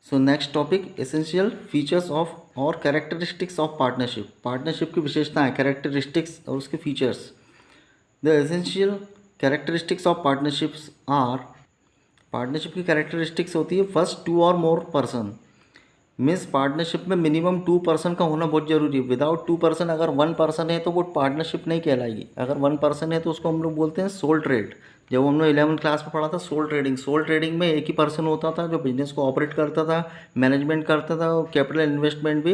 So next topic essential features of or characteristics of partnership. Partnership की विशेषताएं, characteristics और उसके features. The essential characteristics of partnerships are, partnership की characteristics होती है first, two or more person. Means partnership में minimum 2 person का होना बहुत जरूरी है। विदाउट 2 पर्सन अगर 1 पर्सन है तो वो पार्टनरशिप नहीं कहलाएगी। अगर 1 पर्सन है तो उसको हम लोग बोलते हैं सोल ट्रेड। जब हमने 11th क्लास में पढ़ा था सोल ट्रेडिंग, सोल ट्रेडिंग में एक ही पर्सन होता था जो बिजनेस को ऑपरेट करता था, मैनेजमेंट करता था, और कैपिटल इन्वेस्टमेंट भी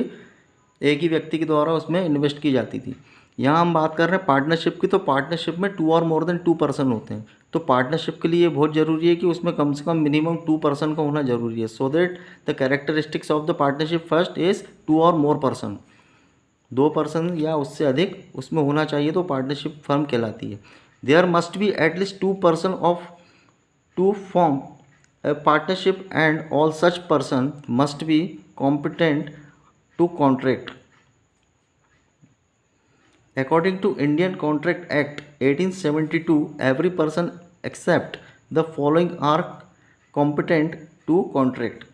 एक ही व्यक्ति के द्वारा उसमें इन्वेस्ट की जाती थी। यहाँ हम बात कर रहे हैं पार्टनरशिप की, तो पार्टनरशिप में 2 और मोर देन 2 पर्सन होते हैं। तो पार्टनरशिप के लिए बहुत ज़रूरी है कि उसमें कम से कम मिनिमम 2 पर्सन का होना जरूरी है। So that the characteristics of the partnership first is 2 or more person. 2 person या उससे अधिक उसमें होना चाहिए तो पार्टनरशिप फर्म कहलाती है। There must be at least 2 person of to form a partnership and all such person must be competent to contract. According to Indian Contract Act 1872, every person except the following are competent to contract.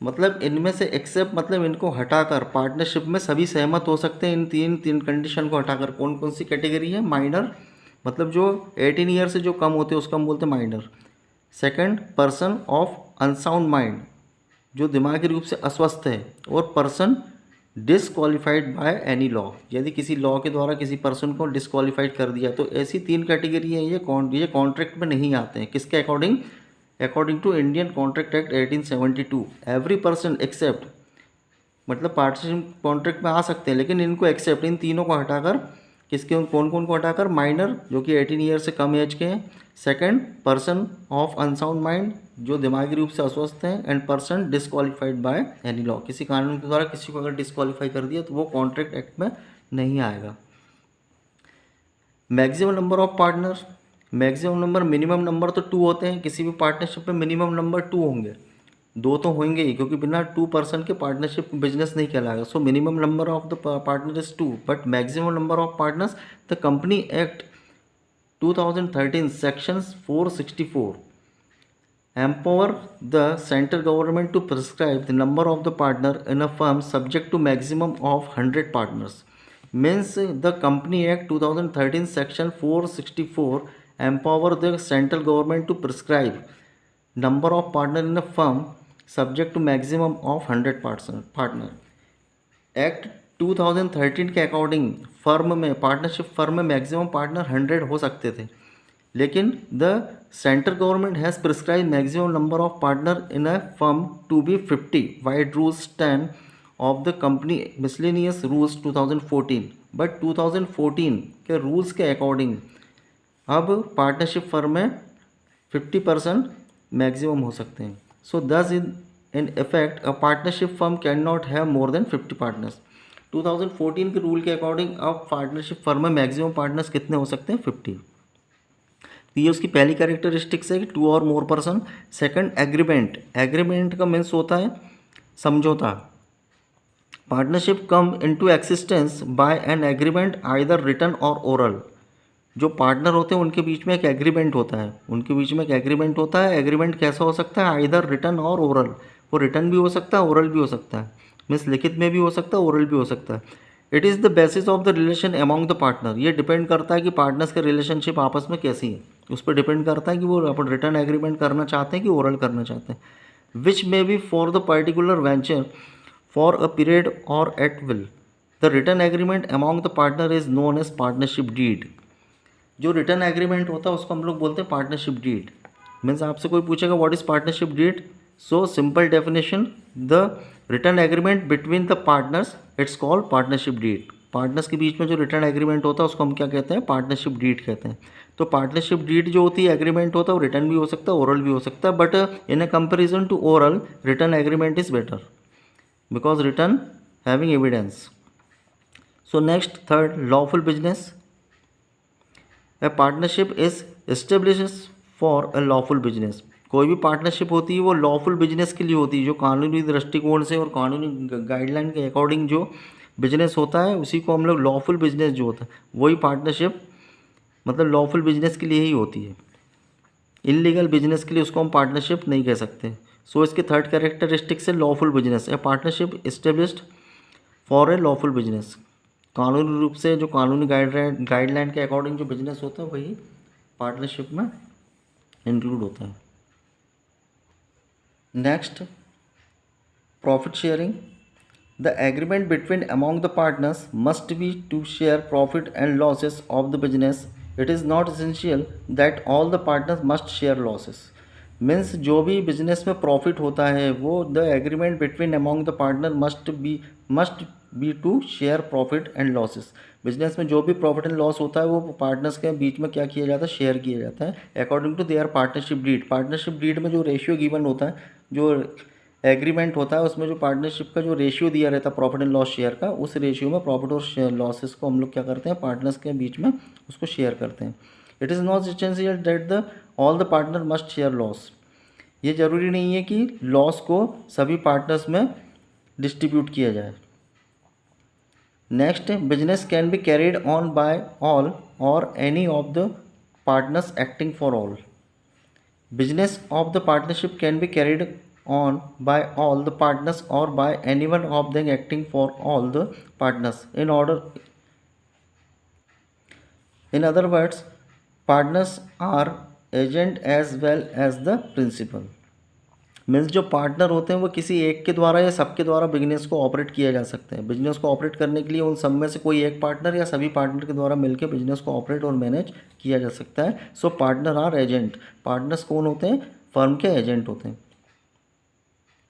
मतलब इनमें से accept मतलब इनको हटाकर partnership में सभी सहमत हो सकते हैं। इन तीन कंडीशन को हटाकर कौन कौन सी कैटेगरी है? माइनर, मतलब जो 18 ईयर से जो कम होते हैं उसको हम बोलते हैं minor. Second, person of unsound mind, जो दिमागी रूप से अस्वस्थ है। और person disqualified by any law, यदि किसी लॉ के द्वारा किसी पर्सन को डिसक्वालिफाइड कर दिया। तो ऐसी 3 कैटेगरी हैं। ये कॉन्ट्रैक्ट में नहीं आते हैं। किसके according? According to Indian contract act 1872, every person except, मतलब पार्टनरशिप कॉन्ट्रैक्ट में आ सकते हैं लेकिन इनको एक्सेप्ट, इन तीनों को हटाकर, किसके कौन कौन को हटाकर? माइनर जो कि 18 ईयर से कम एज के हैं। Second, person of unsound mind, जो दिमागी रूप से अस्वस्थ हैं। And person disqualified by any law, किसी कानून के द्वारा किसी को अगर डिसक्वालीफाई कर दिया तो वो कॉन्ट्रैक्ट एक्ट में नहीं आएगा। Maximum number of partners, maximum number, minimum number तो 2 होते हैं। किसी भी पार्टनरशिप में मिनिमम नंबर 2 होंगे, 2 तो होंगे ही, क्योंकि बिना 2 पर्सन के पार्टनरशिप बिजनेस नहीं कहलाएगा। So minimum number of the partner is 2, but maximum number of partners, the company act 2013 sections 464 empower the central government to prescribe the number of the partner in a firm subject to maximum of 100 partners. Means the Company Act 2013 section 464 empower the central government to prescribe number of partner in a firm subject to maximum of 100 partner. Act 2013 के according firm में, partnership firm में maximum partner 100 हो सकते थे, लेकिन the central government has prescribe maximum number of partner in a firm to be 50 vide rules 10 of the company miscellaneous rules 2014। But 2014 के rules के according अब पार्टनरशिप फर्म में 50% मैक्सिमम हो सकते हैं। सो दस in effect a partnership firm can not have more than 50 partners. 2014 के rule के अकॉर्डिंग अब पार्टनरशिप फर्म में मैक्सिमम पार्टनर्स कितने हो सकते हैं? 50। तो ये उसकी पहली कैरेक्टरिस्टिक्स है कि 2 or more person. Second, agreement, agreement का मीन्स होता है समझौता। Partnership come into existence by an agreement either written or oral. जो पार्टनर होते हैं उनके बीच में एक एग्रीमेंट होता है, उनके बीच में एक एग्रीमेंट होता है। एग्रीमेंट कैसा हो सकता है? Either written or oral. वो रिटन भी हो सकता है, ओरल भी हो सकता है। मीन्स लिखित में भी हो सकता है, ओरल भी हो सकता है। It is the basis of the relation among the partner. ये डिपेंड करता है कि पार्टनर्स के रिलेशनशिप आपस में कैसी है, उस पर डिपेंड करता है कि वो अपन रिटर्न एग्रीमेंट करना चाहते हैं कि ओरल करना चाहते हैं। Which may be for the particular venture for a period or at will. The written agreement among the partner is known as partnership deed. जो रिटर्न एग्रीमेंट होता है उसको हम लोग बोलते हैं पार्टनरशिप डीड। मीन्स आपसे कोई पूछेगा what is partnership deed, so simple definition, the written agreement between the partners, it's called partnership deed. Partners के बीच में जो रिटर्न एग्रीमेंट होता है उसको हम क्या कहते हैं? पार्टनरशिप डीड कहते हैं। तो पार्टनरशिप डीड जो होती है, एग्रीमेंट होता है, वो रिटर्न भी हो सकता है, ओरल भी हो सकता है। But in a comparison to oral, written agreement is better because written having evidence. So next, third, lawful business. A partnership is establish for a lawful business. कोई भी पार्टनरशिप होती है वो लॉफुल बिजनेस के लिए होती है, जो कानूनी दृष्टिकोण से और कानूनी गाइडलाइन के अकॉर्डिंग जो बिजनेस होता है उसी को हम लोग लॉफुल बिजनेस जो होता है वही पार्टनरशिप मतलब लॉफुल बिजनेस के लिए ही होती है। इलीगल बिजनेस के लिए उसको हम पार्टनरशिप नहीं कह सकते। सो इसके थर्ड कैरेक्टरिस्टिक्स है lawful business, a partnership established for a lawful business. कानूनी रूप से जो कानूनी गाइडलाइन के अकॉर्डिंग जो बिजनेस होता है वही पार्टनरशिप में इंक्लूड होता है। Next, profit sharing. The agreement between among the partners must be to share profit and losses of the business. It is not essential that all the partners must share losses. Means जो भी business में profit होता है वो the agreement between among the partner must be to share profit and losses. Business में जो भी profit and loss होता है वो पार्टनर्स के बीच में क्या किया जाता है, शेयर किया जाता है according to their partnership deed. Partnership deed में जो रेशियो गिवन होता है, जो एग्रीमेंट होता है उसमें जो पार्टनरशिप का जो रेशियो दिया रहता है प्रॉफिट एंड लॉस शेयर का, उस रेशियो में प्रॉफिट और लॉसेस को हम लोग क्या करते हैं, पार्टनर्स के बीच में उसको शेयर करते हैं। It is not essential that the all the partner must share loss. ये ज़रूरी नहीं है कि लॉस को सभी पार्टनर्स में डिस्ट्रीब्यूट किया जाए। Next, business can be carried on by all or any of the partners acting for all. Business of the partnership can be carried on by all the partners or by anyone of them acting for all the partners. In other words, partners are agent as well as the principal. Means जो partner होते हैं वो किसी एक के द्वारा या सबके द्वारा बिजनेस को ऑपरेट किया जा सकता है। बिजनेस को ऑपरेट करने के लिए उन सब में से कोई एक पार्टनर या सभी पार्टनर के द्वारा मिलकर बिजनेस को ऑपरेट और मैनेज किया जा सकता है। सो पार्टनर आर एजेंट। पार्टनर्स कौन होते हैं, फर्म के एजेंट होते हैं।